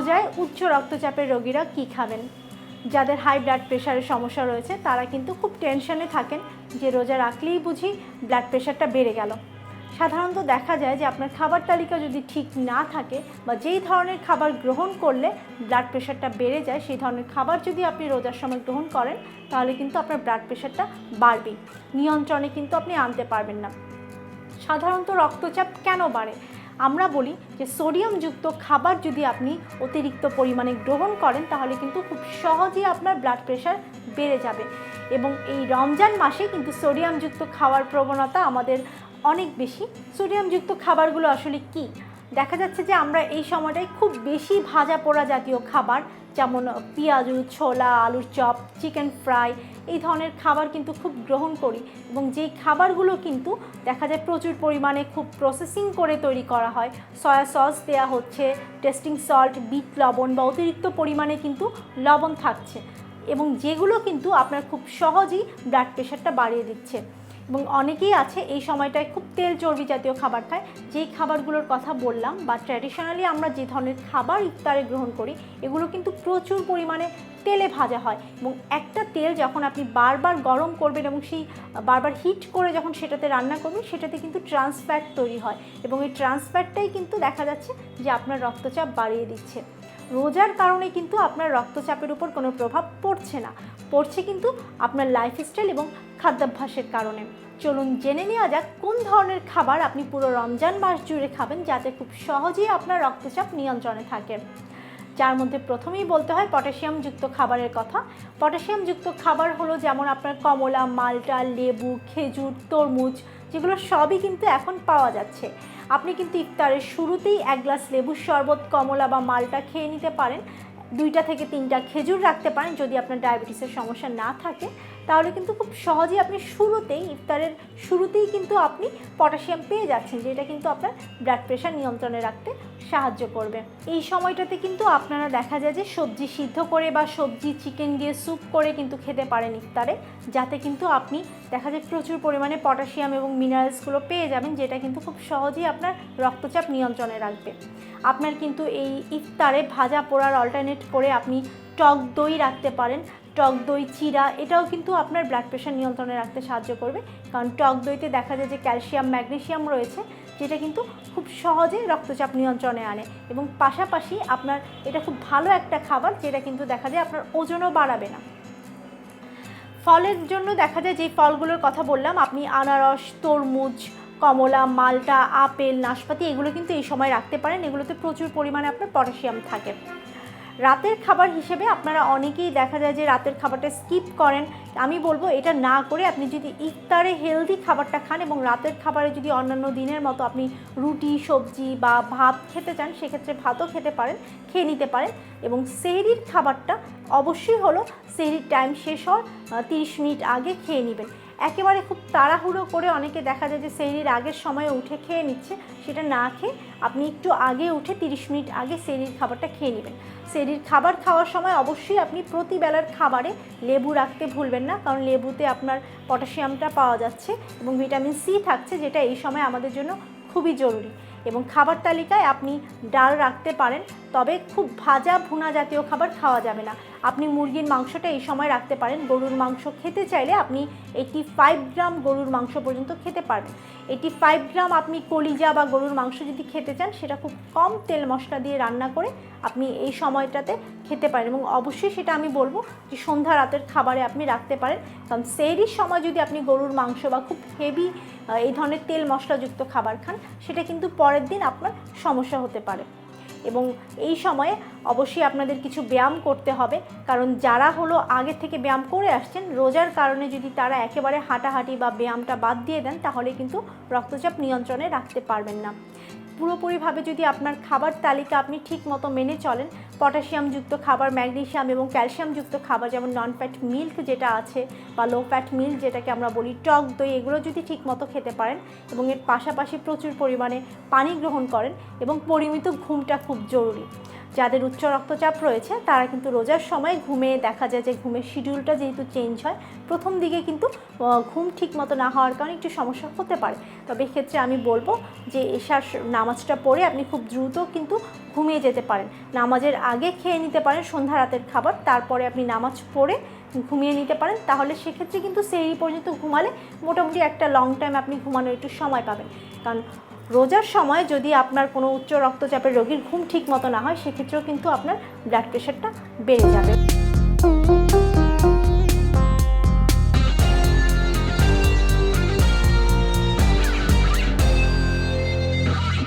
রোজায় উচ্চ রক্তচাপের রোগীরা কি খাবেন? যাদের হাই ব্লাড প্রেশারের সমস্যা রয়েছে তারা কিন্তু খুব টেনশনে থাকেন যে রোজা রাখলেই বুঝি ব্লাড প্রেশারটা বেড়ে গেল। সাধারণত দেখা যায় যে আপনার খাবার তালিকা যদি ঠিক না থাকে বা যেই ধরনের খাবার গ্রহণ করলে ব্লাড প্রেশারটা বেড়ে যায় সেই ধরনের খাবার যদি আপনি রোজার সময় গ্রহণ করেন তাহলে কিন্তু আপনার ব্লাড প্রেশারটা বাড়বেই, নিয়ন্ত্রণে কিন্তু আপনি আনতে পারবেন না। সাধারণত রক্তচাপ কেন বাড়ে? আমরা বলি যে সোডিয়ামযুক্ত খাবার যদি আপনি অতিরিক্ত পরিমাণে গ্রহণ করেন তাহলে কিন্তু খুব সহজেই আপনার ব্লাড প্রেশার বেড়ে যাবে। এবং এই রমজান মাসে কিন্তু সোডিয়ামযুক্ত খাওয়ার প্রবণতা আমাদের অনেক বেশি। সোডিয়ামযুক্ত খাবারগুলো আসলে কি? দেখা যাচ্ছে যে আমরা এই সময়টায় খুব বেশি ভাজা পোড়া জাতীয় খাবার যেমন পেঁয়াজু, ছোলা, আলুর চপ, চিকেন ফ্রাই এই ধরনের খাবার কিন্তু খুব গ্রহণ করি এবং যেই খাবারগুলো কিন্তু দেখা যায় প্রচুর পরিমাণে খুব প্রসেসিং করে তৈরি করা হয়, সয়া সস দেওয়া হচ্ছে, টেস্টিং সল্ট, বিট লবণ বা অতিরিক্ত পরিমাণে কিন্তু লবণ থাকছে এবং যেগুলো কিন্তু আপনার খুব সহজেই ব্লাড প্রেশারটা বাড়িয়ে দিচ্ছে। এবং অনেকেই আছে এই সময়টায় খুব তেল চর্বি জাতীয় খাবার খায়। যেই খাবারগুলোর কথা বললাম বা ট্র্যাডিশনালি আমরা যে ধরনের খাবার ইফতারে গ্রহণ করি এগুলো কিন্তু প্রচুর পরিমাণে তেলে ভাজা হয় এবং একটা তেল যখন আপনি বারবার গরম করবেন এবং সেই বারবার হিট করে যখন সেটাতে রান্না করবেন সেটাতে কিন্তু ট্রান্স ফ্যাট তৈরি হয় এবং এই ট্রান্স ফ্যাটটাই কিন্তু দেখা যাচ্ছে যে আপনার রক্তচাপ বাড়িয়ে দিচ্ছে। রোজার কারণে কিন্তু আপনার রক্তচাপের উপর কোনো প্রভাব পড়ছে না, পড়ছে কিন্তু আপনার লাইফস্টাইল এবং খাদ্যাভ্যাসের কারণে। চলুন জেনে নেওয়া যাক কোন ধরনের খাবার আপনি পুরো রমজান মাস জুড়ে খাবেন যাতে খুব সহজেই আপনার রক্তচাপ নিয়ন্ত্রণে থাকে। যার মধ্যে প্রথমেই বলতে হয় পটাশিয়ামযুক্ত খাবারের কথা। পটাশিয়ামযুক্ত খাবার হলো যেমন আপনার কমলা, মাল্টা, লেবু, খেজুর, তরমুজ, যেগুলো সবই কিন্তু এখন পাওয়া যাচ্ছে। আপনি কিন্তু ইফতারের শুরুতেই এক গ্লাস লেবুর শরবত, কমলা বা মাল্টা খেয়ে নিতে পারেন। 2টা থেকে 3টা খেজুর রাখতে পারেন যদি আপনার ডায়াবেটিসের সমস্যা না থাকে, তাহলে কিন্তু খুব সহজেই আপনি ইফতারের শুরুতেই কিন্তু আপনি পটাশিয়াম পেয়ে যাচ্ছেন, যেটা কিন্তু আপনার ব্লাড প্রেশার নিয়ন্ত্রণে রাখতে সাহায্য করবে। এই সময়টাতে কিন্তু আপনারা দেখা যায় যে সবজি সিদ্ধ করে বা সবজি চিকেন দিয়ে স্যুপ করে কিন্তু খেতে পারেন ইফতারে, যাতে কিন্তু আপনি দেখা যায় প্রচুর পরিমাণে পটাশিয়াম এবং মিনারেলসগুলো পেয়ে যাবেন, যেটা কিন্তু খুব সহজেই আপনার রক্তচাপ নিয়ন্ত্রণে রাখবে। আপনার কিন্তু এই ইফতারে ভাজা পোড়ার অল্টারনেট করে আপনি টক দই রাখতে পারেন। টক দই, চিরা, এটাও কিন্তু আপনার ব্লাড প্রেশার নিয়ন্ত্রণে রাখতে সাহায্য করবে, কারণ টক দইতে দেখা যায় যে ক্যালসিয়াম, ম্যাগনেসিয়াম রয়েছে, যেটা কিন্তু খুব সহজে রক্তচাপ নিয়ন্ত্রণে আনে এবং পাশাপাশি আপনার এটা খুব ভালো একটা খাবার যেটা কিন্তু দেখা যায় আপনার ওজনও বাড়াবে না। ফলের জন্য দেখা যায় যেই ফলগুলোর কথা বললাম, আপনি আনারস, তরমুজ, কমলা, মাল্টা, আপেল, নাশপাতি এগুলো কিন্তু এই সময় রাখতে পারেন। এগুলোতে প্রচুর পরিমাণে আপনার পটাশিয়াম থাকে। রাতের খাবার হিসেবে আপনারা অনেকেই দেখা যায় যে রাতের খাবারটা স্কিপ করেন। আমি বলবো এটা না করে আপনি যদি ইফতারে হেলদি খাবারটা খান এবং রাতের খাবারে যদি অন্যান্য দিনের মতো আপনি রুটি, সবজি বা ভাত খেতে চান সেক্ষেত্রে ভাতও খেয়ে নিতে পারেন। এবং সেহরির খাবারটা অবশ্যই হলো সেহরির টাইম শেষ হওয়ার 30 মিনিট আগে খেয়ে নেবেন। একেবারে খুব তাড়াহুড়ো করে অনেকে দেখা যায় যে সেহরির আগের সময়ে উঠে খেয়ে নিচ্ছে, সেটা না খেয়ে আপনি একটু আগে উঠে 30 মিনিট আগে সেহরির খাবারটা খেয়ে নেবেন। সেহরির খাবার খাওয়ার সময় অবশ্যই আপনি প্রতিবেলার খাবারে লেবু রাখতে ভুলবেন না, কারণ লেবুতে আপনার পটাশিয়ামটা পাওয়া যাচ্ছে এবং ভিটামিন সি থাকছে, যেটা এই সময় আমাদের জন্য খুবই জরুরি। এবং খাবার তালিকায় আপনি ডাল রাখতে পারেন, তবে খুব ভাজা ভুনা জাতীয় খাবার খাওয়া যাবে না। আপনি মুরগির মাংসটা এই সময় রাখতে পারেন। গরুর মাংস খেতে চাইলে আপনি 85 গ্রাম গরুর মাংস পর্যন্ত খেতে পারবেন। 85 গ্রাম আপনি কলিজা বা গরুর মাংস যদি খেতে চান সেটা খুব কম তেল মশলা দিয়ে রান্না করে আপনি এই সময়টাতে খেতে পারেন এবং অবশ্যই সেটা আমি বলবো যে সন্ধ্যা রাতের খাবারে আপনি রাখতে পারেন, কারণ সেহরির সময় যদি আপনি গরুর মাংস বা খুব হেভি এই ধরনের তেল মশলাযুক্ত খাবার খান সেটা কিন্তু পরের দিন আপনার সমস্যা হতে পারে। এবং এই সময়ে অবশ্যই আপনাদের কিছু ব্যায়াম করতে হবে, কারণ যারা হলো আগে থেকে ব্যায়াম করে আসছেন রোজার কারণে যদি তারা একেবারে হাঁটাহাঁটি বা ব্যায়ামটা বাদ দিয়ে দেন তাহলে কিন্তু রক্তচাপ নিয়ন্ত্রণে রাখতে পারবেন না। পুরোপুরিভাবে যদি আপনার খাবার তালিকা আপনি ঠিক মতো মেনে চলেন, পটাশিয়ামযুক্ত খাবার, ম্যাগনেসিয়াম এবং ক্যালসিয়ামযুক্ত খাবার যেমন নন ফ্যাট মিল্ক যেটা আছে বা লো ফ্যাট মিল্ক যেটাকে আমরা বলি, টক দই, এগুলো যদি ঠিক মতো খেতে পারেন এবং এর পাশাপাশি প্রচুর পরিমাণে পানি গ্রহণ করেন এবং পরিমিত ঘুমটা খুব জরুরি। যাদের উচ্চ রক্তচাপ রয়েছে তারা কিন্তু রোজার সময় ঘুমে দেখা যায় যে ঘুমের শিডিউলটা যেহেতু চেঞ্জ হয়, প্রথম দিকে কিন্তু ঘুম ঠিক মতো না হওয়ার কারণে একটু সমস্যা হতে পারে। তবে এক্ষেত্রে আমি বলবো যে এশার নামাজটা পড়ে আপনি খুব দ্রুত কিন্তু ঘুমিয়ে যেতে পারেন। নামাজের আগে খেয়ে নিতে পারেন সন্ধ্যা রাতের খাবার, তারপরে আপনি নামাজ পড়ে ঘুমিয়ে নিতে পারেন। তাহলে সেক্ষেত্রে কিন্তু সেই পর্যন্ত ঘুমালে মোটামুটি একটা লং টাইম আপনি ঘুমানোর একটু সময় পাবেন। কারণ রোজার সময় যদি আপনার কোনো উচ্চ রক্তচাপের রোগীর ঘুম ঠিক মতো না হয়, সেক্ষেত্রেও কিন্তু আপনার ব্লাড প্রেশারটা বেড়ে যাবে।